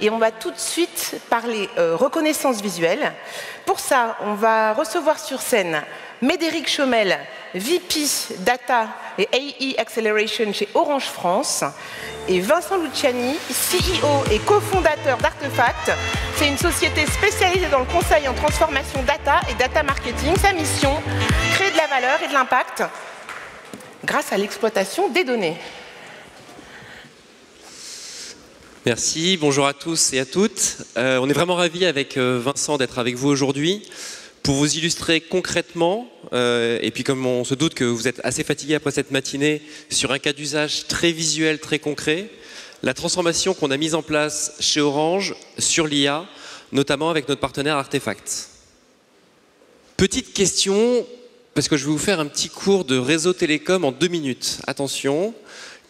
et on va tout de suite parler reconnaissance visuelle. Pour ça, on va recevoir sur scène Médéric Chomel, VP Data et AI Acceleration chez Orange France, et Vincent Luciani, CEO et cofondateur d'Artefact. C'est une société spécialisée dans le conseil en transformation data et data marketing. Sa mission, créer de la valeur et de l'impact grâce à l'exploitation des données. Merci, bonjour à tous et à toutes. On est vraiment ravis avec Vincent d'être avec vous aujourd'hui pour vous illustrer concrètement, et puis comme on se doute que vous êtes assez fatigué après cette matinée, sur un cas d'usage très visuel, très concret, la transformation qu'on a mise en place chez Orange sur l'IA, notamment avec notre partenaire Artefact. Petite question, parce que je vais vous faire un petit cours de réseau télécom en 2 minutes. Attention.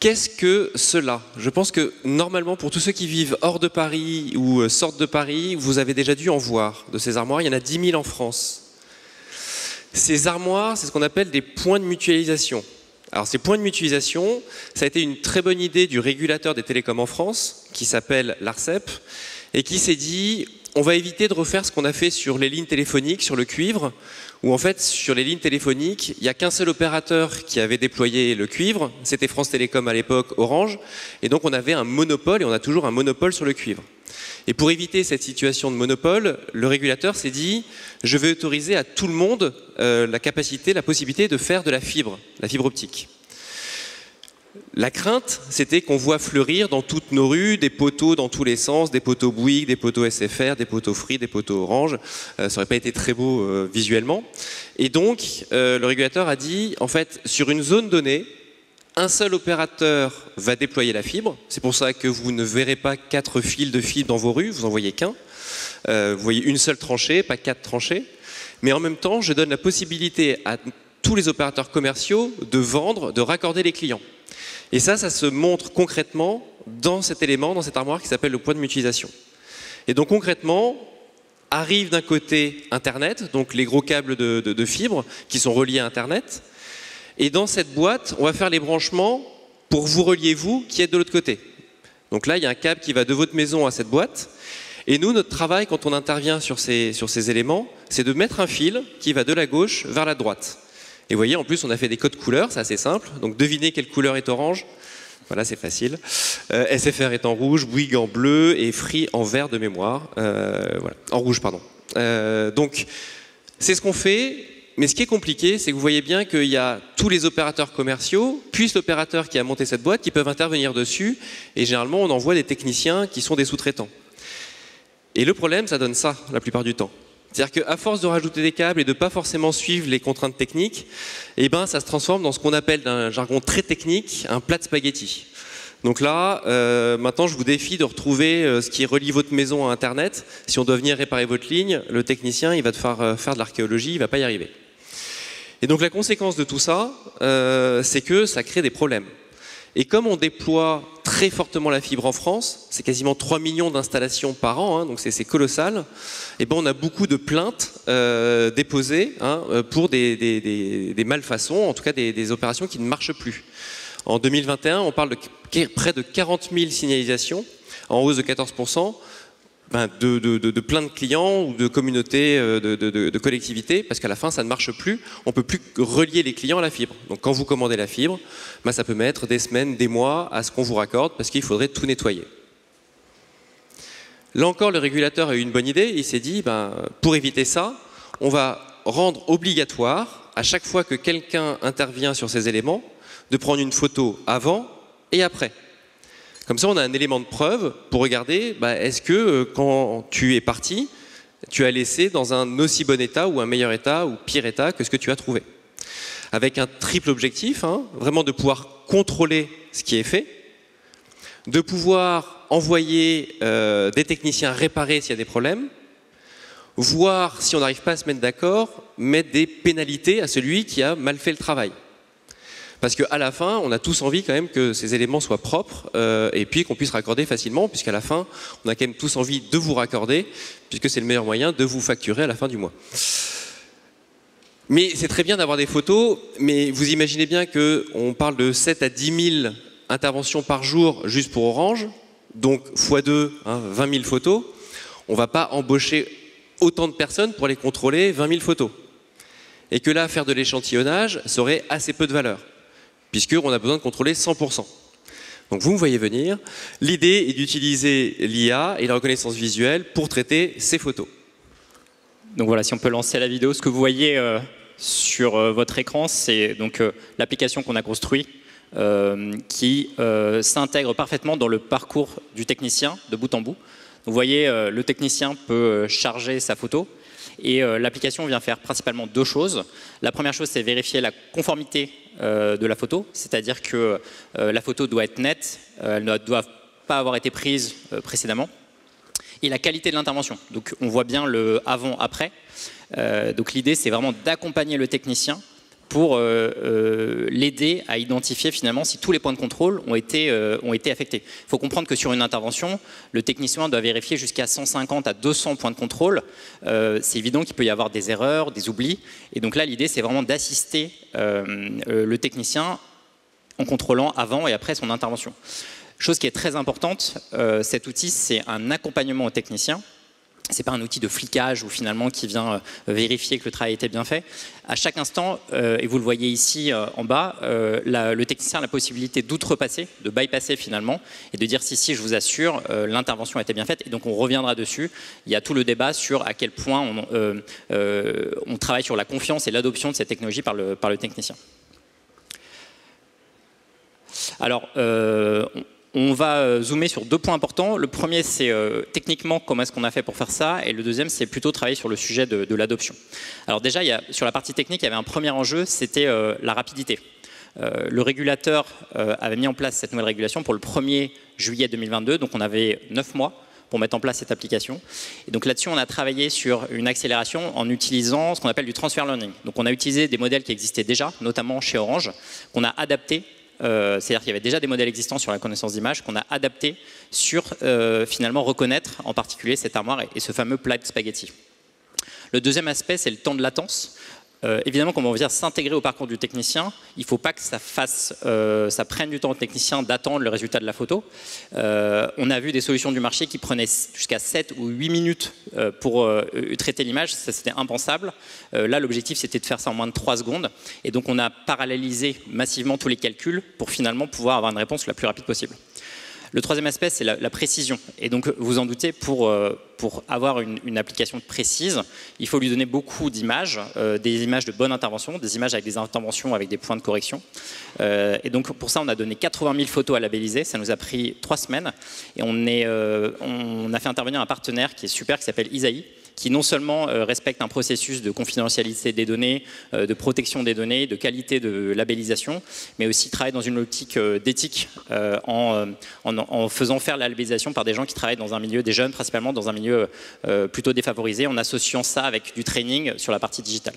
Qu'est-ce que cela? Je pense que normalement, pour tous ceux qui vivent hors de Paris ou sortent de Paris, vous avez déjà dû en voir de ces armoires. Il y en a 10 000 en France. Ces armoires, c'est ce qu'on appelle des points de mutualisation. Alors ces points de mutualisation, ça a été une très bonne idée du régulateur des télécoms en France, qui s'appelle l'ARCEP, et qui s'est dit, on va éviter de refaire ce qu'on a fait sur les lignes téléphoniques, sur le cuivre, où en fait, sur les lignes téléphoniques, il n'y a qu'un seul opérateur qui avait déployé le cuivre, c'était France Télécom à l'époque, Orange, et donc on avait un monopole, et on a toujours un monopole sur le cuivre. Et pour éviter cette situation de monopole, le régulateur s'est dit, je vais autoriser à tout le monde la capacité, la possibilité de faire de la fibre optique. La crainte, c'était qu'on voit fleurir dans toutes nos rues des poteaux dans tous les sens, des poteaux Bouygues, des poteaux SFR, des poteaux Free, des poteaux Orange. Ça n'aurait pas été très beau visuellement. Et donc, le régulateur a dit, en fait, sur une zone donnée, un seul opérateur va déployer la fibre. C'est pour ça que vous ne verrez pas 4 fils de fibre dans vos rues, vous n'en voyez qu'un. Vous voyez une seule tranchée, pas 4 tranchées. Mais en même temps, je donne la possibilité à tous les opérateurs commerciaux de vendre, de raccorder les clients. Et ça se montre concrètement dans cet élément, dans cette armoire qui s'appelle le point de mutualisation. Et donc concrètement, arrive d'un côté Internet, donc les gros câbles de fibre qui sont reliés à Internet. Et dans cette boîte, on va faire les branchements pour vous relier vous qui êtes de l'autre côté. Donc là, il y a un câble qui va de votre maison à cette boîte. Et nous, notre travail, quand on intervient sur ces éléments, c'est de mettre un fil qui va de la gauche vers la droite. Et vous voyez, en plus, on a fait des codes couleurs, c'est assez simple. Donc devinez quelle couleur est orange. Voilà, c'est facile. SFR est en rouge, Bouygues en bleu et Free en vert de mémoire. Voilà, en rouge, pardon. Donc, c'est ce qu'on fait. Mais ce qui est compliqué, c'est que vous voyez bien qu'il y a tous les opérateurs commerciaux, puis l'opérateur qui a monté cette boîte, qui peuvent intervenir dessus. Et généralement, on envoie des techniciens qui sont des sous-traitants. Et le problème, ça donne ça, la plupart du temps. C'est-à-dire qu'à force de rajouter des câbles et de ne pas forcément suivre les contraintes techniques, eh ben, ça se transforme dans ce qu'on appelle, d'un jargon très technique, un plat de spaghettis. Donc là, maintenant, je vous défie de retrouver ce qui relie votre maison à Internet. Si on doit venir réparer votre ligne, le technicien, il va devoir faire de l'archéologie, il ne va pas y arriver. Et donc la conséquence de tout ça, c'est que ça crée des problèmes. Et comme on déploie très fortement la fibre en France, c'est quasiment 3 millions d'installations par an, hein, donc c'est colossal, et ben on a beaucoup de plaintes déposées pour des malfaçons, en tout cas des opérations qui ne marchent plus. En 2021, on parle de près de 40 000 signalisations, en hausse de 14%, de plein de clients ou de communautés, de collectivités, parce qu'à la fin, ça ne marche plus. On ne peut plus relier les clients à la fibre. Donc quand vous commandez la fibre, ça peut mettre des semaines, des mois à ce qu'on vous raccorde, parce qu'il faudrait tout nettoyer. Là encore, le régulateur a eu une bonne idée. Il s'est dit, pour éviter ça, on va rendre obligatoire, à chaque fois que quelqu'un intervient sur ces éléments, de prendre une photo avant et après. Comme ça, on a un élément de preuve pour regarder, est-ce que quand tu es parti, tu as laissé dans un aussi bon état ou un meilleur état ou pire état que ce que tu as trouvé. Avec un triple objectif, vraiment de pouvoir contrôler ce qui est fait, de pouvoir envoyer des techniciens réparer s'il y a des problèmes, voir si on n'arrive pas à se mettre d'accord, mettre des pénalités à celui qui a mal fait le travail. Parce qu'à la fin, on a tous envie quand même que ces éléments soient propres et puis qu'on puisse raccorder facilement, puisqu'à la fin, on a quand même tous envie de vous raccorder, puisque c'est le meilleur moyen de vous facturer à la fin du mois. Mais c'est très bien d'avoir des photos, mais vous imaginez bien qu'on parle de 7 à 10 000 interventions par jour juste pour Orange. donc x2, 20 000 photos, on ne va pas embaucher autant de personnes pour les contrôler 20 000 photos. Et que là, faire de l'échantillonnage, ça aurait assez peu de valeur, puisqu'on a besoin de contrôler 100%. Donc vous me voyez venir, l'idée est d'utiliser l'IA et la reconnaissance visuelle pour traiter ces photos. Donc voilà, si on peut lancer la vidéo, ce que vous voyez sur votre écran, c'est donc l'application qu'on a construite qui s'intègre parfaitement dans le parcours du technicien de bout en bout. Vous voyez, le technicien peut charger sa photo et l'application vient faire principalement deux choses. La première chose, c'est vérifier la conformité de la photo, c'est-à-dire que la photo doit être nette, elle ne doit pas avoir été prise précédemment. Et la qualité de l'intervention. Donc on voit bien le avant-après. Donc l'idée, c'est vraiment d'accompagner le technicien pour l'aider à identifier finalement si tous les points de contrôle ont été affectés. Il faut comprendre que sur une intervention, le technicien doit vérifier jusqu'à 150 à 200 points de contrôle. C'est évident qu'il peut y avoir des erreurs, des oublis. Et donc là, l'idée, c'est vraiment d'assister le technicien en contrôlant avant et après son intervention. Chose qui est très importante, cet outil, c'est un accompagnement au technicien. Ce n'est pas un outil de flicage ou finalement qui vient vérifier que le travail a été bien fait. À chaque instant, et vous le voyez ici en bas, le technicien a la possibilité d'outrepasser, de bypasser finalement, et de dire si, je vous assure, l'intervention a été bien faite. Et donc on reviendra dessus. Il y a tout le débat sur à quel point on travaille sur la confiance et l'adoption de cette technologie par le technicien. Alors, on va zoomer sur deux points importants. Le premier, c'est techniquement comment est-ce qu'on a fait pour faire ça, et le deuxième, c'est plutôt travailler sur le sujet de l'adoption. Alors déjà, sur la partie technique, il y avait un premier enjeu, c'était la rapidité. Le régulateur avait mis en place cette nouvelle régulation pour le 1er juillet 2022, donc on avait 9 mois pour mettre en place cette application. Et donc là-dessus, on a travaillé sur une accélération en utilisant ce qu'on appelle du transfer learning. Donc on a utilisé des modèles qui existaient déjà, notamment chez Orange, qu'on a adaptés. C'est-à-dire qu'il y avait déjà des modèles existants sur la connaissance d'image qu'on a adaptés sur finalement reconnaître en particulier cette armoire et ce fameux plat de spaghetti. Le deuxième aspect, c'est le temps de latence. Évidemment, quand on vient s'intégrer au parcours du technicien, il ne faut pas que ça prenne du temps au technicien d'attendre le résultat de la photo. On a vu des solutions du marché qui prenaient jusqu'à 7 ou 8 minutes pour traiter l'image. Ça, c'était impensable. Là, l'objectif, c'était de faire ça en moins de 3 secondes. Et donc, on a parallélisé massivement tous les calculs pour finalement pouvoir avoir une réponse la plus rapide possible. Le troisième aspect, c'est la précision. Et donc, vous en doutez, pour avoir une application précise, il faut lui donner beaucoup d'images, des images de bonne intervention, des images avec des interventions avec des points de correction. Et donc, pour ça, on a donné 80 000 photos à labelliser. Ça nous a pris 3 semaines. Et on a fait intervenir un partenaire qui est super, qui s'appelle Isaïe, qui non seulement respecte un processus de confidentialité des données, de protection des données, de qualité de labellisation, mais aussi travaille dans une optique d'éthique en faisant faire la labellisation par des gens qui travaillent dans un milieu, des jeunes principalement, dans un milieu plutôt défavorisé, en associant ça avec du training sur la partie digitale.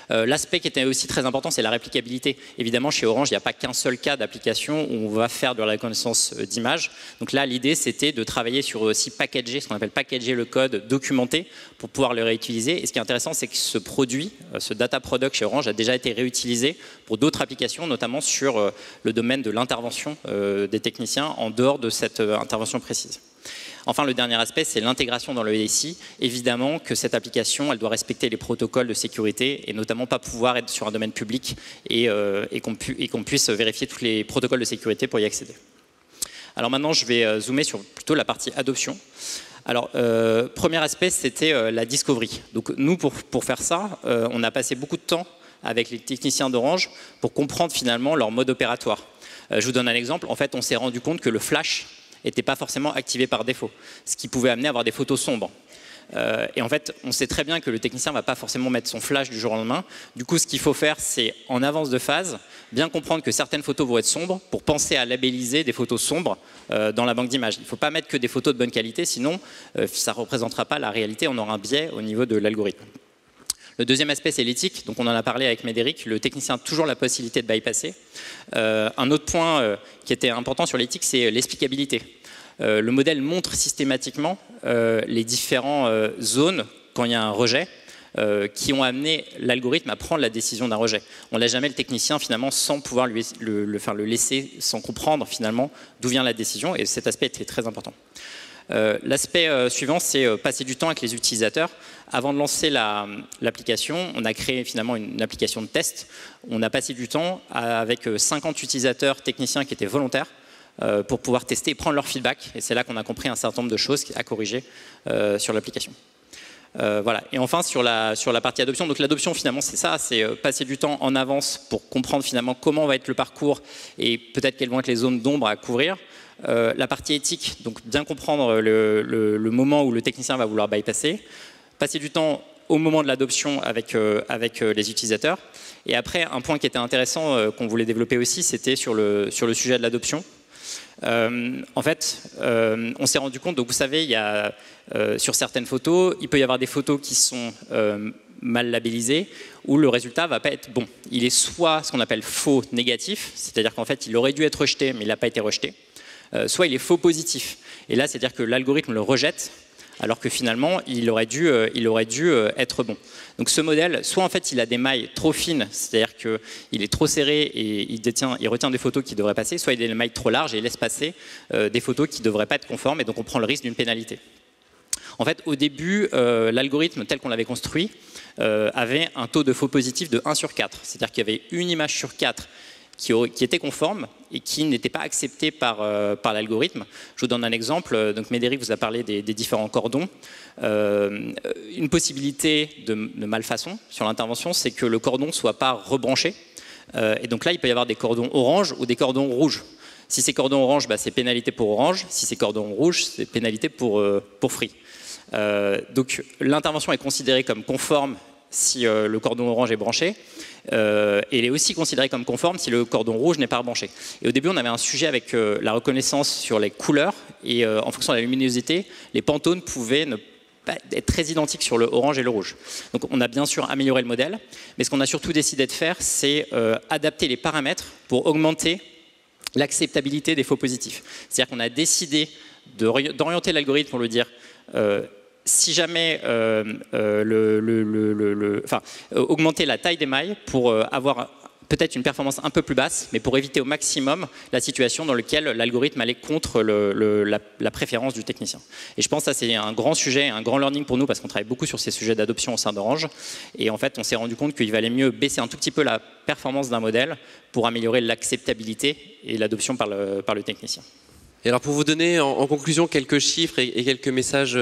L'aspect qui était aussi très important, c'est la réplicabilité. Évidemment, chez Orange, il n'y a pas qu'un seul cas d'application où on va faire de la reconnaissance d'image. Donc là, l'idée, c'était de travailler sur aussi packager, ce qu'on appelle packager le code documenté pour pouvoir le réutiliser. Et ce qui est intéressant, c'est que ce produit, ce data product chez Orange, a déjà été réutilisé pour d'autres applications, notamment sur le domaine de l'intervention des techniciens en dehors de cette intervention précise. Enfin, le dernier aspect, c'est l'intégration dans le SI. Évidemment que cette application, elle doit respecter les protocoles de sécurité et notamment pas pouvoir être sur un domaine public et qu'on puisse vérifier tous les protocoles de sécurité pour y accéder. Alors maintenant, je vais zoomer sur plutôt la partie adoption. Alors, premier aspect, c'était la discovery. Donc nous, pour faire ça, on a passé beaucoup de temps avec les techniciens d'Orange pour comprendre finalement leur mode opératoire. Je vous donne un exemple. En fait, on s'est rendu compte que le flash n'était pas forcément activé par défaut, ce qui pouvait amener à avoir des photos sombres. Et en fait, on sait très bien que le technicien ne va pas forcément mettre son flash du jour au lendemain. Du coup, ce qu'il faut faire, c'est en avance de phase, bien comprendre que certaines photos vont être sombres pour penser à labelliser des photos sombres dans la banque d'images. Il ne faut pas mettre que des photos de bonne qualité, sinon ça ne représentera pas la réalité, on aura un biais au niveau de l'algorithme. Le deuxième aspect, c'est l'éthique. Donc on en a parlé avec Médéric. Le technicien a toujours la possibilité de bypasser. Un autre point qui était important sur l'éthique, c'est l'explicabilité. Le modèle montre systématiquement les différentes zones quand il y a un rejet. qui ont amené l'algorithme à prendre la décision d'un rejet. On ne laisse jamais le technicien finalement sans pouvoir le laisser, sans comprendre finalement d'où vient la décision, et cet aspect est très important. L'aspect suivant, c'est passer du temps avec les utilisateurs. Avant de lancer l'application, on a créé finalement une application de test. On a passé du temps avec 50 utilisateurs techniciens qui étaient volontaires pour pouvoir tester et prendre leur feedback. Et c'est là qu'on a compris un certain nombre de choses à corriger sur l'application. Voilà. Et enfin, sur la partie adoption, donc l'adoption finalement c'est ça, c'est passer du temps en avance pour comprendre finalement comment va être le parcours et peut-être quelles vont être les zones d'ombre à couvrir. La partie éthique, donc bien comprendre le moment où le technicien va vouloir bypasser, passer du temps au moment de l'adoption avec les utilisateurs. Et après, un point qui était intéressant qu'on voulait développer aussi, c'était sur le sujet de l'adoption. En fait, on s'est rendu compte, donc vous savez, il y a, sur certaines photos, il peut y avoir des photos qui sont mal labellisées, où le résultat ne va pas être bon. Il est soit ce qu'on appelle faux négatif, c'est-à-dire qu'en fait, il aurait dû être rejeté, mais il n'a pas été rejeté. Soit il est faux positif. Et là, c'est-à-dire que l'algorithme le rejette, alors que finalement, il aurait dû être bon. Donc ce modèle, soit en fait, il a des mailles trop fines, c'est-à-dire qu'il est trop serré et il retient des photos qui devraient passer, soit il a des mailles trop larges et il laisse passer des photos qui ne devraient pas être conformes, et donc on prend le risque d'une pénalité. En fait, au début, l'algorithme tel qu'on l'avait construit avait un taux de faux positif de 1 sur 4. C'est-à-dire qu'il y avait une image sur 4 qui était conforme et qui n'était pas acceptée par l'algorithme. Je vous donne un exemple. Donc Médéric vous a parlé des différents cordons. Une possibilité de malfaçon sur l'intervention, c'est que le cordon ne soit pas rebranché. Et donc là, il peut y avoir des cordons orange ou des cordons rouges. Si c'est cordon orange, bah, c'est pénalité pour orange. Si c'est cordon rouge, c'est pénalité pour free. Donc l'intervention est considérée comme conforme si le cordon orange est branché, et elle est aussi considérée comme conforme si le cordon rouge n'est pas rebranché. Et au début, on avait un sujet avec la reconnaissance sur les couleurs, et en fonction de la luminosité, les Pantones pouvaient ne pas être très identiques sur le orange et le rouge. Donc on a bien sûr amélioré le modèle, mais ce qu'on a surtout décidé de faire, c'est adapter les paramètres pour augmenter l'acceptabilité des faux positifs. C'est-à-dire qu'on a décidé d'orienter l'algorithme pour lui dire si jamais augmenter la taille des mailles pour avoir peut-être une performance un peu plus basse, mais pour éviter au maximum la situation dans laquelle l'algorithme allait contre la préférence du technicien. Et je pense que ça c'est un grand sujet, un grand learning pour nous, parce qu'on travaille beaucoup sur ces sujets d'adoption au sein d'Orange. Et en fait, on s'est rendu compte qu'il valait mieux baisser un tout petit peu la performance d'un modèle pour améliorer l'acceptabilité et l'adoption par le technicien. Et alors pour vous donner en conclusion quelques chiffres et quelques messages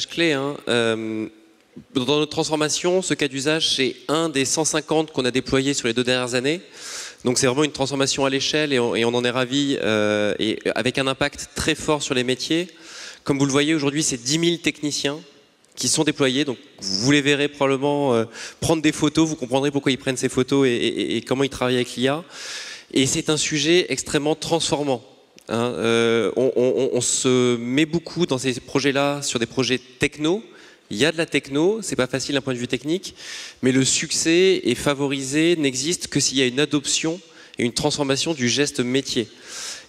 clés, hein, dans notre transformation, ce cas d'usage, c'est un des 150 qu'on a déployé sur les 2 dernières années. Donc c'est vraiment une transformation à l'échelle et on en est ravis, et avec un impact très fort sur les métiers. Comme vous le voyez aujourd'hui, c'est 10 000 techniciens qui sont déployés. Donc vous les verrez probablement prendre des photos, vous comprendrez pourquoi ils prennent ces photos et comment ils travaillent avec l'IA. Et c'est un sujet extrêmement transformant. Hein, on se met beaucoup dans ces projets-là sur des projets techno. Il y a de la techno, c'est pas facile d'un point de vue technique, mais le succès est favorisé, n'existe que s'il y a une adoption et une transformation du geste métier.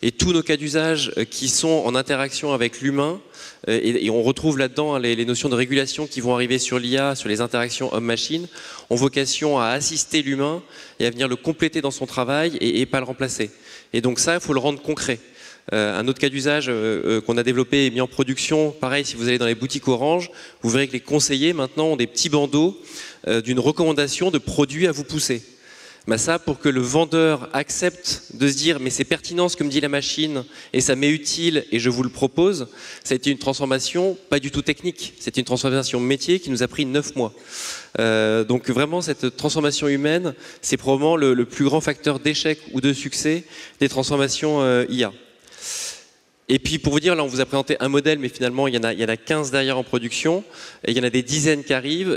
Et tous nos cas d'usage qui sont en interaction avec l'humain, et on retrouve là-dedans les notions de régulation qui vont arriver sur l'IA, sur les interactions homme-machine, ont vocation à assister l'humain et à venir le compléter dans son travail et pas le remplacer. Et donc ça, il faut le rendre concret. Un autre cas d'usage qu'on a développé et mis en production, pareil, si vous allez dans les boutiques Orange, vous verrez que les conseillers maintenant ont des petits bandeaux d'une recommandation de produits à vous pousser. Ben ça, pour que le vendeur accepte de se dire mais c'est pertinent ce que me dit la machine et ça m'est utile et je vous le propose, ça a été une transformation pas du tout technique, c'est une transformation métier qui nous a pris 9 mois. Donc vraiment cette transformation humaine, c'est probablement le plus grand facteur d'échec ou de succès des transformations IA. Et puis pour vous dire, là on vous a présenté un modèle, mais finalement il y en a 15 derrière en production, et il y en a des dizaines qui arrivent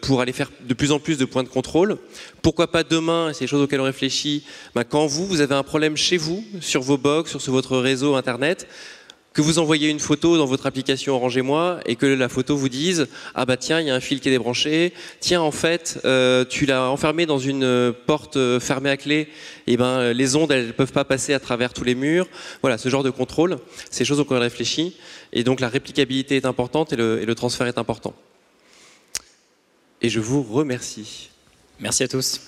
pour aller faire de plus en plus de points de contrôle. Pourquoi pas demain, et c'est des choses auxquelles on réfléchit, quand vous avez un problème chez vous, sur vos box, sur votre réseau internet, que vous envoyez une photo dans votre application Orange et moi et que la photo vous dise « Ah bah tiens, il y a un fil qui est débranché. Tiens, en fait, tu l'as enfermé dans une porte fermée à clé. Et ben, les ondes, elles ne peuvent pas passer à travers tous les murs. » Voilà, ce genre de contrôle, c'est des choses auxquelles on réfléchit. Et donc la réplicabilité est importante et le transfert est important. et je vous remercie. Merci à tous.